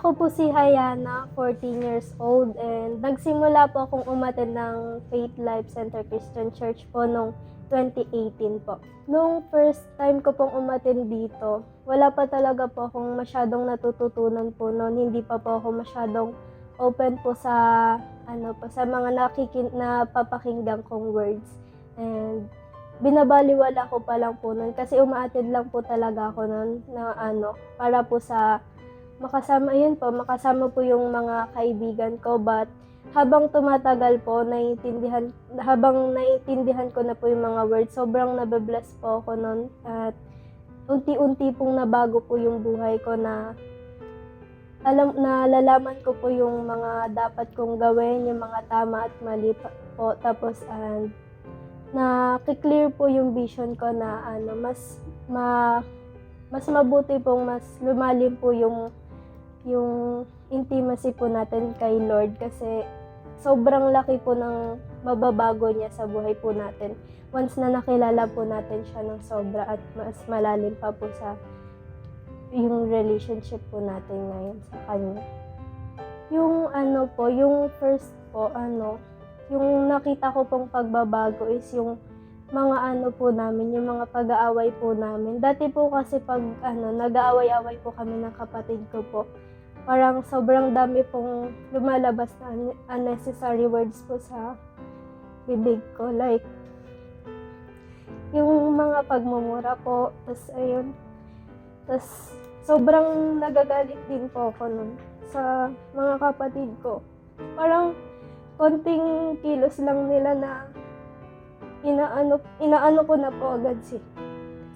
Ako po si Hayana, 14 years old, and nagsimula po akong umattend ng Faith Life Center Christian Church po noong 2018 po. Nung first time ko pong umattend dito, wala pa talaga po akong masyadong natututunan po noon. Hindi pa po ako masyadong open po sa sa mga napapakinggan kong words. And binabaliwala ko pa lang po noon kasi umaattend lang po talaga ako noon na para po sa makasama po yung mga kaibigan ko, but habang tumatagal po, habang naiintindihan ko na po yung mga words, sobrang nabe-bless po ako noon at unti-unti pong nabago po yung buhay ko na nalalaman ko po yung mga dapat kong gawin, yung mga tama at mali po, tapos na-clear po yung vision ko na mas mabuti pong mas lumalim po yung intimacy po natin kay Lord kasi sobrang laki po ng mababago niya sa buhay po natin once na nakilala po natin siya ng sobra at mas malalim pa po sa yung relationship po natin ngayon sa Kanya. Yung yung first po, yung nakita ko pong pagbabago is yung mga po namin, yung mga pag-aaway po namin. Dati po kasi pag nag-aaway-away po kami ng kapatid ko po, parang sobrang dami pong lumalabas na unnecessary words po sa bibig ko. Like, yung mga pagmumura po, tas sobrang nagagalit din po ako nun sa mga kapatid ko. Parang konting kilos lang nila na inaano ko na po agad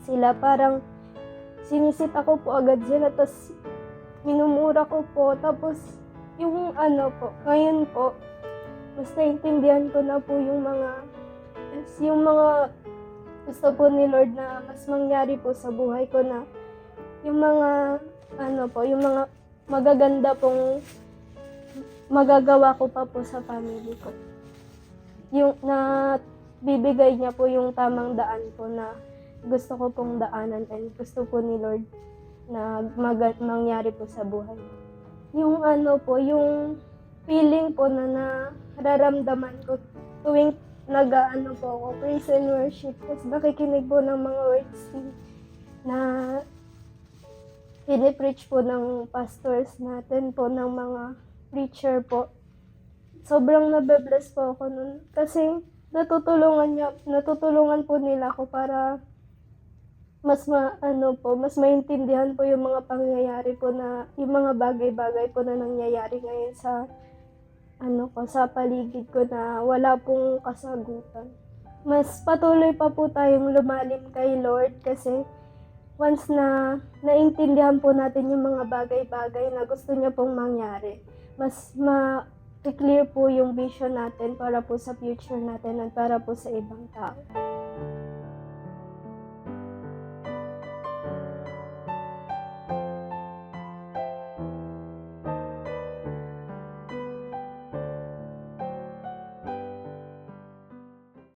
sila. Parang sinisit ako po agad sila, tas minumura ko po. Tapos yung ngayon po, mas naintindihan ko na po yung mga gusto po ni Lord na mas mangyari po sa buhay ko, na yung mga yung mga magaganda pong magagawa ko pa po sa family ko. Yung na bibigay niya po yung tamang daan po na gusto ko pong daanan and gusto po ni Lord na mangyari po sa buhay. Yung yung feeling po na nararamdaman ko tuwing po ako, praise and worship, tapos nakikinig po ng mga words na pinipreach po ng pastors natin po, ng mga preacher po. Sobrang nabe-bless po ako nun kasi natutulungan po nila ako para mas maintindihan po yung mga pangyayari po na yung mga bagay-bagay po na nangyayari ngayon sa sa paligid ko na wala pong kasagutan. Mas patuloy pa po tayong lumalim kay Lord kasi once na naintindihan po natin yung mga bagay-bagay na gusto niya pong mangyari, mas clear po yung vision natin para po sa future natin at para po sa ibang tao.